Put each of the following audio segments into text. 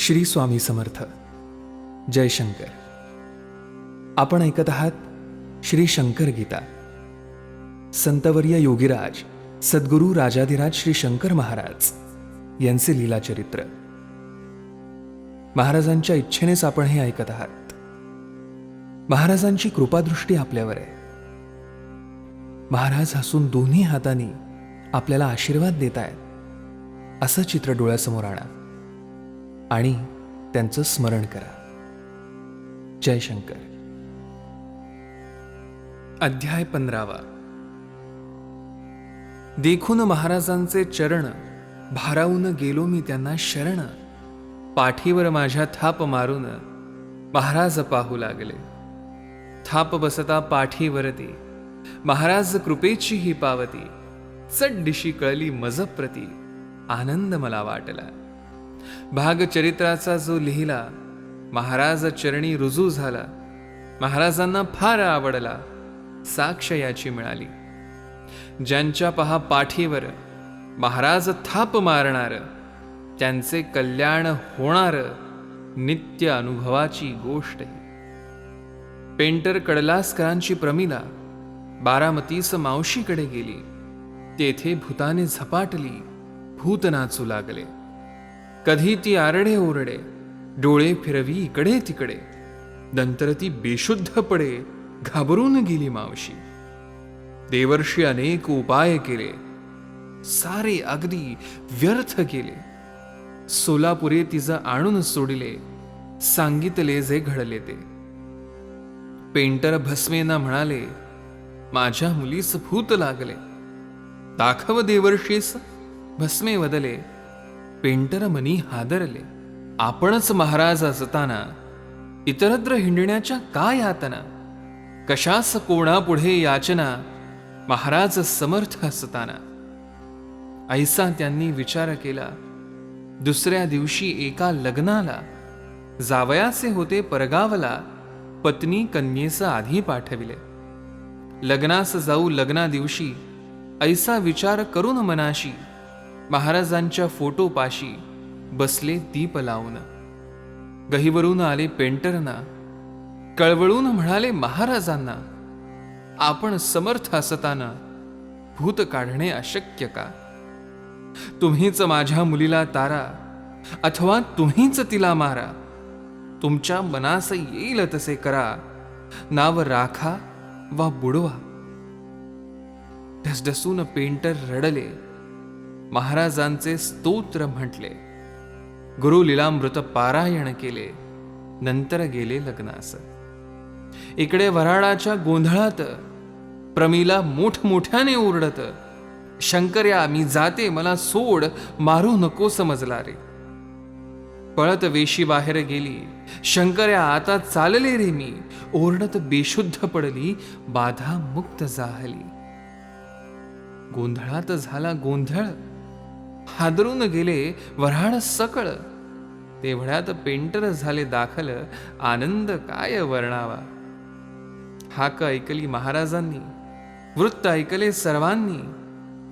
श्री स्वामी समर्थ. जयशंकर. आपण ऐकत आहात श्री शंकर गीता. संतवर्य योगीराज सद्गुरू राजाधिराज श्री शंकर महाराज यांचे लीला चरित्र. महाराजांच्या इच्छेनेच आपण हे ऐकत आहात. महाराजांची कृपादृष्टी आपल्यावर आहे. महाराज हसून दोन्ही हातांनी आपल्याला आशीर्वाद देत आहेत असं चित्र डोळ्यासमोर आणा आणि त्यांचं स्मरण करा. जयशंकर. अध्याय 15. देखून महाराजांचे चरण भारावून गेलो मी त्यांना शरण. पाठीवर माझ्या थाप मारून महाराज पाहू लागले. थाप बसता पाठीवरती महाराज कृपेची ही पावती. चड्डिशी कळली मज प्रती आनंद मला वाटला. भागचरित्राचा जो लिहिला महाराज चरणी रुजू झाला. महाराजांना फार आवडला. साक्ष याची मिळाली. ज्यांच्या पहा पाठीवर महाराज थाप मारणार त्यांचे कल्याण होणार नित्य अनुभवाची गोष्ट ही. पेंटर कडलासकरांची प्रमिला बारामतीस मावशीकडे गेली. तेथे भूताने झपाटली. भूत नाचू लागले. कधी ती आरडे ओरडे डोळे फिरवी इकडे तिकडे. नंतर ती बेशुद्ध पडे घाबरून गेली मावशी. देवर्षी अनेक उपाय केले सारे अगदी व्यर्थ केले. सोलापुरे तिचं आणून सोडिले सांगितले जे घडले ते. पेंटर भस्मेना म्हणाले माझ्या मुलीस भूत लागले. दाखव देवर्षीस. भस्मे वदले. पेंटर मनी हादरले. आपणच महाराज असताना इतरत्र हिंडण्याच्या काय यातना. कशास कोणापुढे याचना महाराज समर्थ असताना. ऐसा त्यांनी विचार केला. दुसऱ्या दिवशी एका लग्नाला जावयाचे होते परगावला. पत्नी कन्येस आधी पाठविले. लग्नास जाऊ लग्ना दिवशी ऐसा विचार करून मनाशी महाराजांच्या फोटोपाशी बसले दीप लावून. गहीवरून आले पेंटरना. कळवळून म्हणाले महाराजांना आपण समर्थ असताना भूत काढणे अशक्य का. तुम्हीच माझ्या मुलीला तारा अथवा तुम्हीच तिला मारा. तुमच्या मनास येईल तसे करा. नाव राखा वा बुडवा. ढसढसून पेंटर रडले. महाराजांचे स्तोत्र म्हटले. गुरु लीलामृत पारायण केले. नंतर गेले लग्नास. इकडे वऱ्हाडाच्या गोंधळात प्रमिला मोठमोठ्याने ओरडत शंकर्या मी जाते मला सोड मारू नको समजला रे. पळत वेशी बाहेर गेली. शंकर्या आता चालले रे मी. ओरडत बेशुद्ध पडली बाधा मुक्त जाहली. गोंधळात झाला गोंधळ. हादरून गेले वऱ्हाड सकळ. तेवढ्यात पेंटर झाले दाखल. आनंद काय वर्णावा. हाक ऐकली महाराजांनी. वृत्त ऐकले सर्वांनी.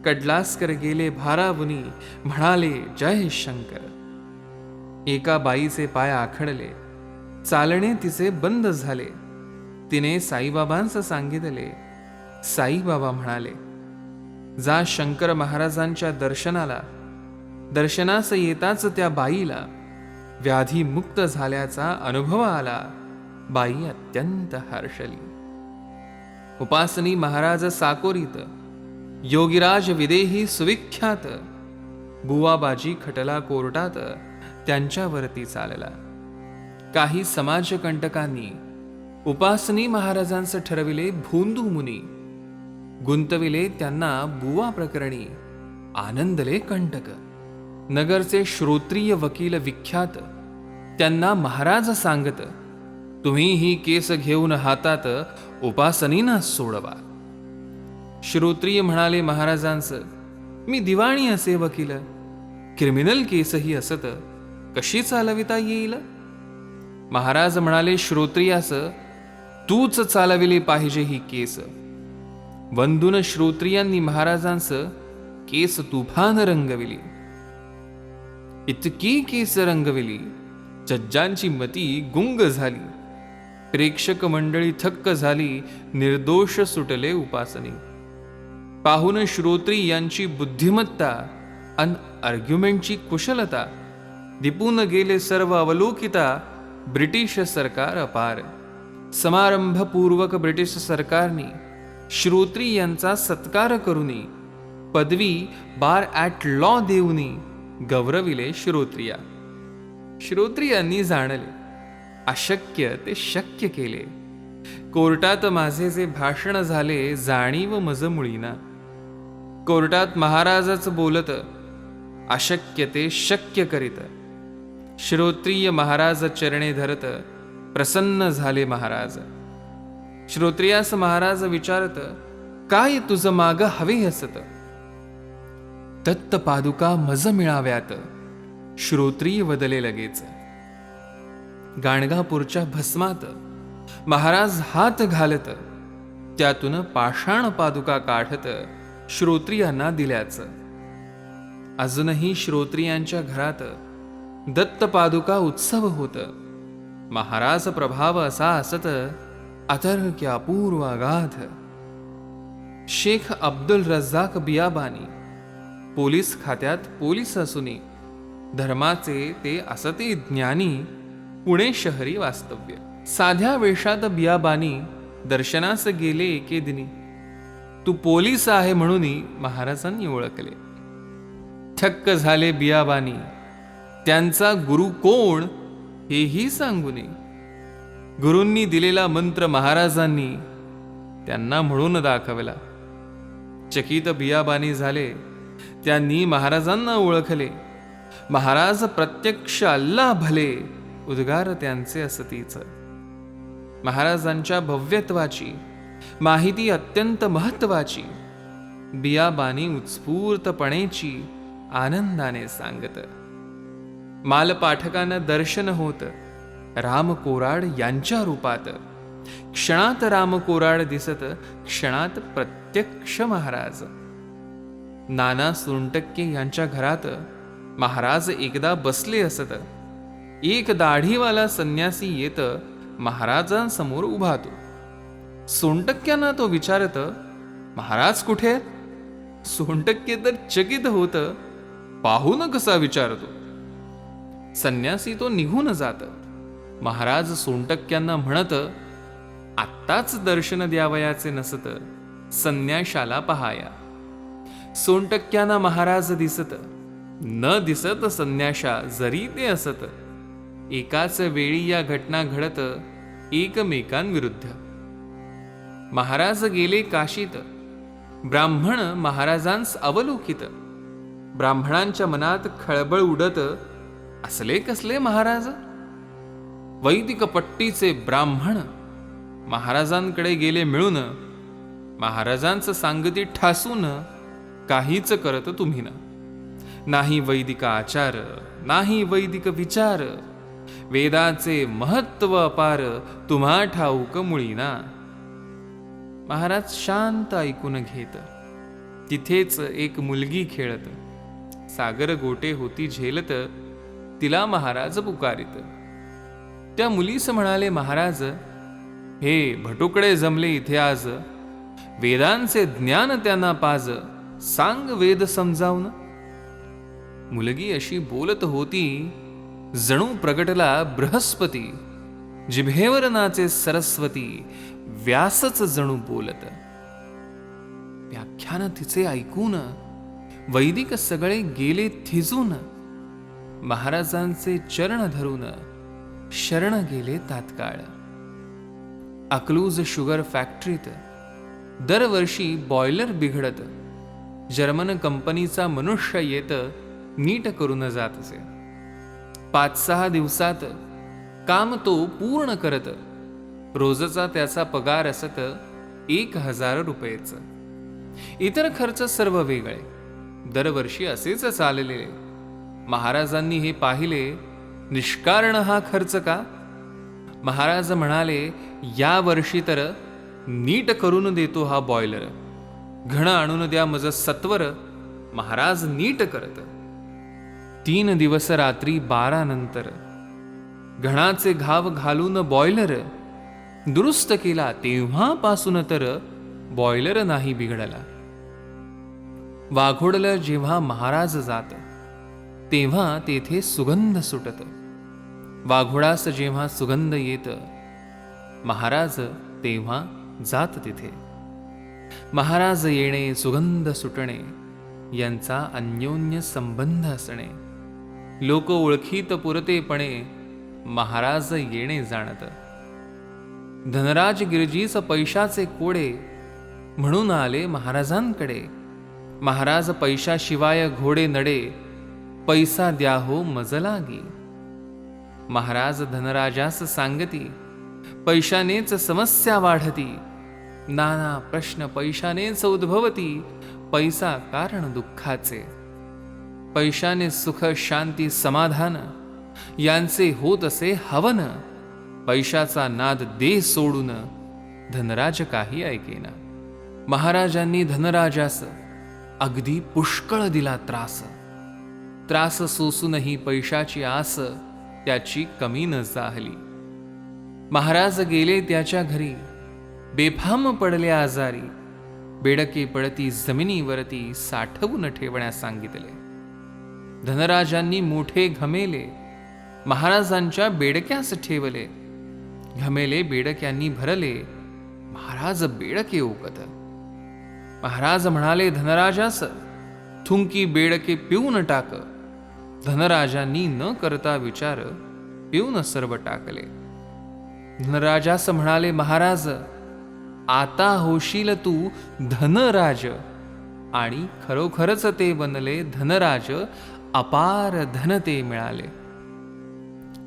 कडलासकर गेले भारावुनी. म्हणाले जय शंकर. एका बाईचे पाय आखडले. चालणे तिचे बंद झाले. तिने साईबाबांचं सांगितले. साईबाबा म्हणाले जा शंकर महाराजांच्या दर्शनाला. दर्शनास येताच त्या बाईला व्याधी मुक्त झाल्याचा अनुभव आला. बाई अत्यंत हर्षली. उपासनी महाराज साकोरीत. योगीराज विदेही सुविख्यात. बुवाबाजी खटला कोर्टात त्यांच्यावरती चालला. काही समाजकंटकांनी उपासनी महाराजांचं ठरविले भोंदू मुनी. गुंतविले त्यांना बुवा प्रकरणी. आनंदले कंटक. नगरचे श्रोत्रिय वकील विख्यात. त्यांना महाराज सांगत तुम्ही ही केस घेऊन हातात उपासनीना सोडवा. श्रोत्रिय म्हणाले महाराजांचं मी दिवाणी असे वकील. क्रिमिनल केसही असत कशी चालविता येईल. महाराज म्हणाले श्रोत्रियास तूच चालविले पाहिजे ही केस. वंदून श्रोत्रियांनी महाराजांचं केस तुफान रंगविली. इतकी केस रंगविली जज्जांची मती गुंग झाली, प्रेक्षक मंडळी थक्क झाली, निर्दोष सुटले उपासनी. पाहून श्रोत्री यांची बुद्धिमत्ता अन आर्ग्युमेंटची कुशलता, दिपून गेले सर्व अवलोकिता ब्रिटिश सरकार अपार. समारंभपूर्वक ब्रिटिश सरकारने श्रोत्री यांचा सत्कार करूनी पदवी बार ॲट लॉ देऊनी गौरविले श्रोत्रिया. श्रोत्रियांनी जाणले, अशक्य ते शक्य केले. कोर्टात माझे जे भाषण झाले जाणीव मज मुळीना. कोर्टात महाराजच बोलत, अशक्य ते शक्य करीत. श्रोत्रिय महाराज चरणे धरत, प्रसन्न झाले महाराज. श्रोत्रियास महाराज विचारत, काय तुझ माग हवे असत. दत्त पादुका मज मिळाव्यात, श्रोत्रिय वदले लगेच. गाणगापूरच्या भस्मात महाराज हात घालत, त्यातून पाषाण पादुका काढत श्रोत्रियांना दिल्याच. अजूनही श्रोत्रियांच्या घरात दत्त पादुका उत्सव होत. महाराज प्रभाव असा असत, अतर्क्य अपूर्व अगाध. शेख अब्दुल रज्जाक बियाबानी पोलीस खात्यात पोलीस असूनी धर्माचे ते असते ज्ञानी. पुणे शहरी वास्तव्य. साध्या वेशात बियाबानी दर्शनास गेले एके दिनी. तू पोलीस आहे म्हणून महाराजांनी ओळखले. थक्क झाले बियाबानी, त्यांचा गुरु कोण हेही सांगू नये. गुरूंनी दिलेला मंत्र महाराजांनी त्यांना म्हणून दाखवला. चकित बियाबानी झाले. त्यांनी महाराजांना ओळखले. महाराज प्रत्यक्ष अल्लाह भले उद्गार त्यांचे असतीच. महाराजांच्या भव्यत्वाची माहिती अत्यंत महत्वाची बियाबानी उत्स्फूर्तपणेची आनंदाने सांगत. मालपाठकांना दर्शन होत राम कोराड यांच्या रूपात. क्षणात राम कोराड दिसत, क्षणात प्रत्यक्ष महाराज. नाना सोनटक्के यांच्या घरात महाराज एकदा बसले असत. एक दाढीवाला संन्यासी येत महाराजांसमोर उभातो. सोनटक्क्यांना तो विचारत, महाराज कुठे? सोनटक्के तर चकित होत, पाहून कसा विचारतो. संन्यासी तो निघून जात. महाराज सोनटक्क्यांना म्हणत, आत्ताच दर्शन द्यावयाचे नसत, संन्याशाला पहाया. सोनटक्क्यांना महाराज दिसत, न दिसत संन्याशा जरी ते असत. एकाच वेळी या घटना घडत एकमेकांविरुद्ध. महाराज गेले काशीत. ब्राह्मण महाराजांस अवलोकित. ब्राह्मणांच्या मनात खळबळ उडत, असले कसले महाराज? वैदिक पट्टीचे ब्राह्मण महाराजांकडे गेले मिळून. महाराजांचं सांगती ठासून काहीच करत तुम्ही ना. नाही वैदिक आचार, नाही वैदिक विचार. वेदाचे महत्व अपार तुम्हा ठाऊक मुळीना. महाराज शांत ऐकून घेत. तिथेच एक मुलगी खेळत. सागर गोटे होती झेलत, तिला महाराज पुकारित. त्या मुलीस म्हणाले महाराज, हे भटुकडे जमले इथे आज. वेदांचे ज्ञान त्यांना पाज, सांग वेद समजावून. मुलगी अशी बोलत होती, जणू प्रगटला बृहस्पती. जिभेवर नाचे सरस्वती, व्यासच जणू बोलत. व्याख्यान तिचे ऐकून वैदिक सगळे गेले थिजून. महाराजांचे चरण धरून शरण गेले तात्काळ. अकलूज शुगर फॅक्टरीत दरवर्षी बॉयलर बिघडत. जर्मन कंपनीचा मनुष्य येत नीट करून जात असे. 5-6 दिवसात काम तो पूर्ण करत. रोजचा त्याचा पगार असत 1000 रुपयेच. इतर खर्च सर्व वेगळे. दरवर्षी असेच चाललेले. महाराजांनी हे पाहिले. निष्कारण हा खर्च का? महाराज म्हणाले, या वर्षी तर नीट करून देतो हा बॉयलर. घण आणून द्या मज सत्वर. महाराज नीट करत. 3 दिवस रात्री 12 नंतर घणाचे घाव घालून बॉयलर दुरुस्त केला, तेव्हापासून तर बॉयलर नाही बिघडला. वाघोडलं जेव्हा महाराज जात, तेव्हा तेथे सुगंध सुटत. वाघोडास जेव्हा सुगंध येत, महाराज तेव्हा जात तिथे. महाराज येणे, सुगंध सुटणे यांचा अन्योन्य संबंध असणे. लोक ओळखीत पुरतेपणे महाराज येणे जाणत. धनराज गिरजीस पैशाचे कोडे म्हणून आले महाराजांकडे. महाराज पैशाशिवाय घोडे नडे, पैसा द्या हो मज लागी. महाराज धनराजास सांगती, पैशानेच समस्या वाढती. नाना प्रश्न पैशानेच उद्भवती, पैसा कारण दुःखाचे. पैशाने सुख शांती समाधान यांचे होत असे हवन. पैशाचा नाद दे सोडून धनराज काही ऐकेना. महाराजांनी धनराजास अगदी पुष्कळ दिला त्रास. त्रास सोसूनही पैशाची आस त्याची कमी न जाहली. महाराज गेले त्याच्या घरी, बेफाम पडले आजारी. बेडके पडती जमिनीवरती साठवून ठेवण्यास सांगितले. धनराजांनी मोठे घमेले महाराजांच्या बेडक्यास ठेवले. घमेले बेडक्यांनी भरले, महाराज बेडके ओकत. महाराज म्हणाले धनराजास, थुंकी बेडके पिऊन टाक. धनराजांनी न करता विचार पिऊन सर्व टाकले. धनराजास म्हणाले महाराज, आता होशील तू धनराज. आणि खरोखरच ते बनले धनराज. अपार धन ते मिळाले.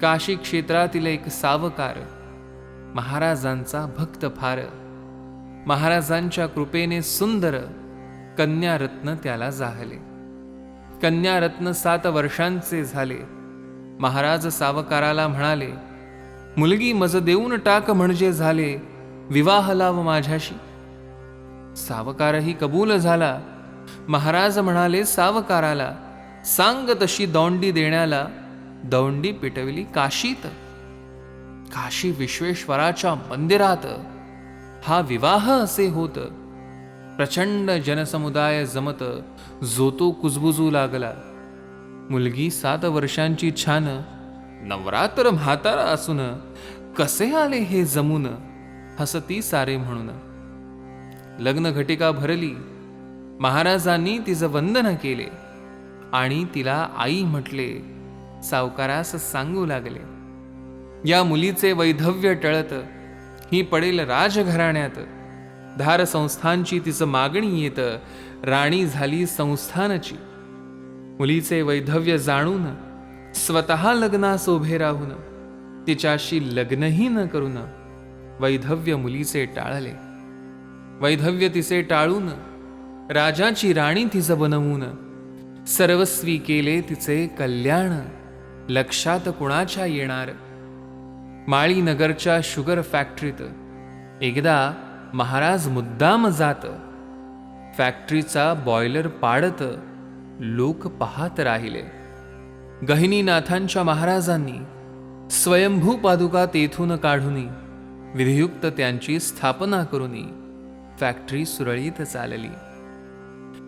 काशी क्षेत्रातील एक सावकार महाराजांचा भक्त फार. महाराजांच्या कृपेने सुंदर कन्यारत्न त्याला जाहले. कन्यारत्न 7 वर्षांचे झाले. महाराज सावकाराला म्हणाले, मुलगी मज देऊन टाक म्हणजे झाले. विवाह लाव माझ्याशी. सावकारही कबूल झाला. महाराज म्हणाले सावकाराला, सांग तशी दौंडी देण्याला. दौंडी पिटविली काशीत. काशी विश्वेश्वराच्या मंदिरात हा विवाह असे होत. प्रचंड जनसमुदाय जमत, जो तो कुजबुजू लागला. मुलगी 7 वर्षांची छान, नवरा तर म्हातारा असून कसे आले हे जमून. हसती सारे म्हणून. लग्न घटिका भरली. महाराजांनी तिचं वंदन केले आणि तिला आई म्हटले. सावकारास सांगू लागले, या मुलीचे वैधव्य टळत, ही पडेल राजघराण्यात. धार संस्थांची तिचं मागणी येत, राणी झाली संस्थानची. मुलीचे वैधव्य जाणून स्वतः लग्नास उभे राहून, तिच्याशी लग्नही न करून वैधव्य मुलीचे टाळले. वैधव्य तिचे टाळून राजाची राणी तिचं बनवून, सर्वस्वी केले तिचे कल्याण. लक्षात कुणाच्या येणार. माळीनगरच्या शुगर फॅक्टरीत एकदा महाराज मुद्दाम जात. फॅक्टरीचा बॉयलर पाडत लोक पाहत राहिले. गहिनीनाथांच्या महाराजांनी स्वयंभू पादुका तेथून काढून विधियुक्त त्यांची स्थापना करून फॅक्टरी सुरळीत चालली.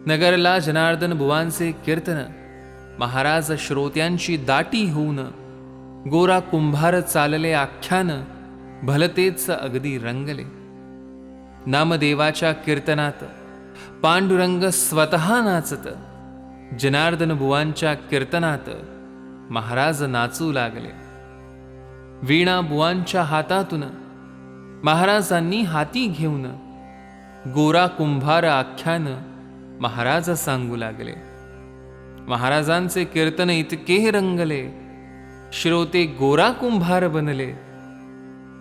नगरला जनार्दन बुवांचे कीर्तन महाराज श्रोत्यांची दाटी होऊन, गोरा कुंभार चालले आख्यान भलतेच अगदी रंगले. नामदेवाच्या कीर्तनात पांडुरंग स्वतः नाचत. जनार्दन बुवांच्या कीर्तनात महाराज नाचू लागले. वीणा बुवांच्या हातातून महाराजांनी हाती घेऊन गोरा कुंभार आख्यान महाराज सांगू लागले. महाराजांचे कीर्तन इतके रंगले, श्रोते गोरा कुंभार बनले.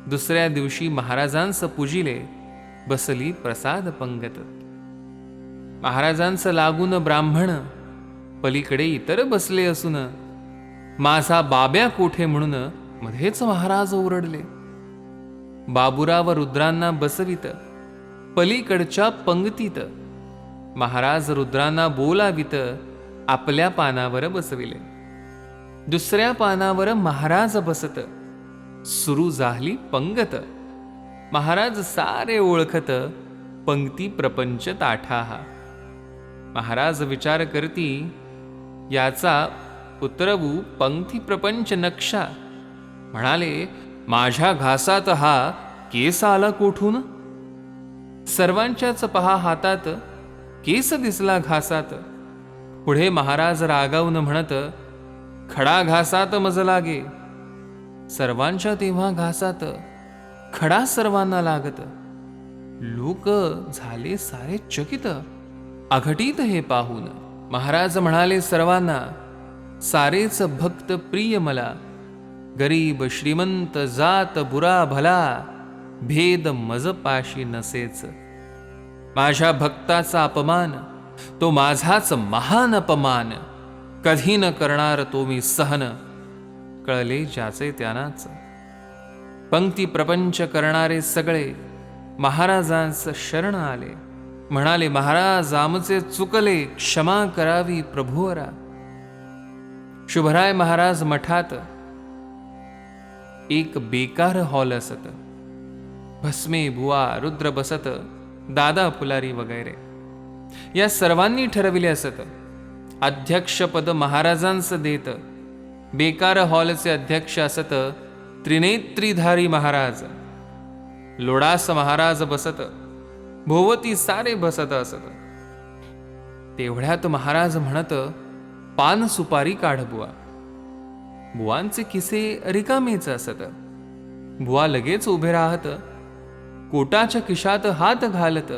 दुसऱ्या दिवशी महाराजांस पूजिले, बसली प्रसाद पंगत. महाराजांस लागून ब्राह्मण पलीकडे इतर बसले असून, माझा बाब्या कोठे म्हणून मध्येच महाराज ओरडले. बाबुराव रुद्रांना बसवित पलीकडच्या पंगतीत. महाराज रुद्रांना बोलावित आपल्या पानावर बसविले. दुसऱ्या पानावर महाराज बसत सुरू झाली पंगत. महाराज सारे ओळखत, पंक्ती प्रपंच ताठाहा. महाराज विचार करती, याचा उतरवू पंक्ती प्रपंच नक्षा. म्हणाले, माझ्या घासात हा केस आला कोठून? सर्वांच्याच पहा हातात, केस दिसला घासात. पुढे महाराज रागावून म्हणत, खडा घासात मज लागे. सर्वांच्या तेव्हा घासात, खडा सर्वांना लागत. लोक झाले सारे चकित, अघटित हे पाहून. महाराज म्हणाले सर्वांना, सारेच भक्त प्रिय मला. गरीब श्रीमंत जात बुरा भला, भेद मज पाशी नसेच. माझ्या भक्ताचा अपमान, तो माझाच महान अपमान. कधी न करणार तो मी सहन, कळले ज्याचे त्यानाच. पंक्ती प्रपंच करणारे सगळे महाराजांस शरण आले. म्हणाले, महाराज आमचे चुकले, क्षमा करावी प्रभुवरा. शुभराय महाराज मठात एक बेकार हॉल असत. भस्मे बुवा रुद्र बसत, दादा फुलारी वगैरे या सर्वांनी ठरविले असत. अध्यक्षपद महाराजांस देत. बेकार हॉलचे अध्यक्ष असत त्रिनेत्रीधारी महाराज. लोडास महाराज बसत, भोवती सारे बसत असत. तेवढ्यात महाराज म्हणत, पान सुपारी काढ बुवा. बुवांचे किसे रिकामेच असत. बुवा लगेच उभे राहत, कोटाच्या खिशात हात घालत,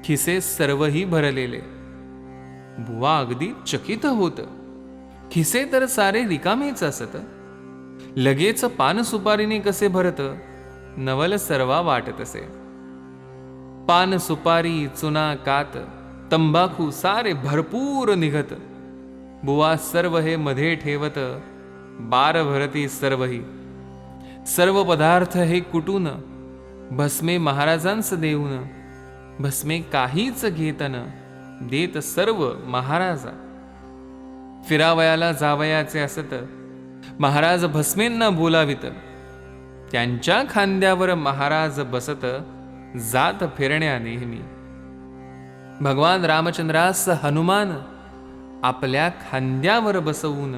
खिसे सर्वही भरलेले. बुवा अगदी चकित होत. खिसे तर सारे रिकामेच असत, लगेच पान सुपारीने कसे भरत, नवल सर्वा वाटत असे. पान सुपारी चुना कात तंबाखू सारे भरपूर निघत. बुवा सर्व हे मध्ये ठेवत, बार भरती सर्वही. सर्व पदार्थ हे कुटून, भस्मे महाराजांस देऊन. भस्मे काहीच घेतन, देत सर्व महाराजा. फिरावयाला जावयाचे असत, महाराज भस्मेंना बोलावित. त्यांच्या खांद्यावर महाराज बसत, जात फिरण्या नेहमी. भगवान रामचंद्रास हनुमान आपल्या खांद्यावर बसवून,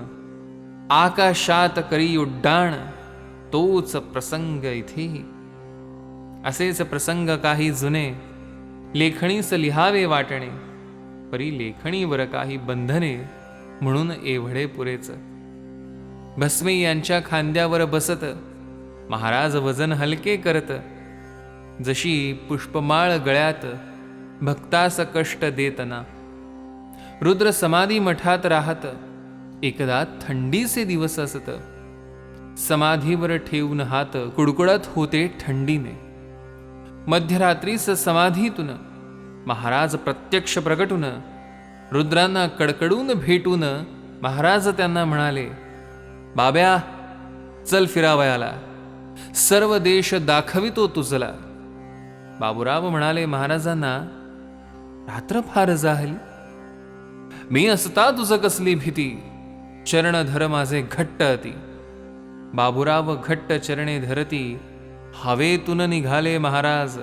आकाशात करी उड्डाण, तोच प्रसंग इथेही. असेच प्रसंग काही जुने, लेखणीस लिहावे वाटणे. परी लेखणीवर काही बंधने, म्हणून एवढे पुरेच. भस्मे यांच्या खांद्यावर बसत, महाराज वजन हलके करत. जशी पुष्पमाळ गळ्यात, भक्तास कष्ट देतना. रुद्र समाधी मठात राहत. एकदा थंडीचे दिवस असत. समाधीवर ठेवून हात कुडकुडत होते थंडीने. मध्यरात्रीस समाधीतून महाराज प्रत्यक्ष प्रगटून, रुद्रांना कडकडून भेटून महाराज त्यांना म्हणाले, बाब्या चल फिरावयाला, सर्व देश दाखवितो तुझला. बाबूराव म्हणाले महाराजांना, रात्र फार झाली, मी असता तुझ कसली भीती. चरण धर माझे घट्ट अति. बाबूराव घट्ट चरणे धरती, हवेतून निघाले महाराज.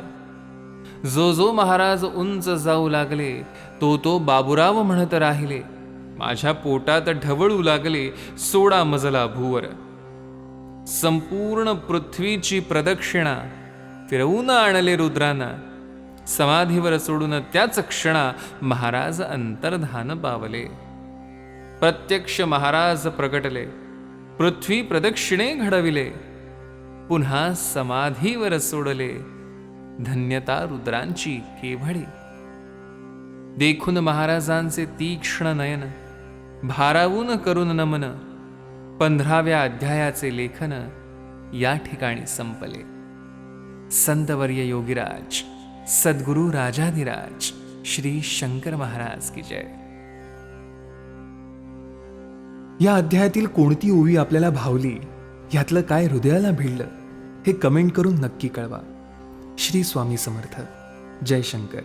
जो जो महाराज उंच जाऊ लागले, तो तो बाबूराव म्हणत राहिले, माझ्या पोटात ढवळू लागले 16 मजला भूवर. संपूर्ण पृथ्वीची प्रदक्षिणा फिरवून आणले रुद्रांना. समाधीवर सोडून त्याच क्षणा महाराज अंतर्धान पावले. प्रत्यक्ष महाराज प्रगटले, पृथ्वी प्रदक्षिणे घडविले, पुन्हा समाधीवर सोडले. धन्यता रुद्रांची केवढी. देखून महाराजांचे तीक्ष्ण नयन, भारावून करून नमन. 15व्या अध्यायाचे लेखन या ठिकाणी संपले. संतवर्य योगीराज सद्गुरु राजाधिराज श्री शंकर महाराज की जय. या अध्यायातील कोणती ओवी आपल्याला भावली, यातलं काय हृदयाला भिडलं, हे कमेंट करून नक्की कळवा. श्री स्वामी समर्थ. जय शंकर.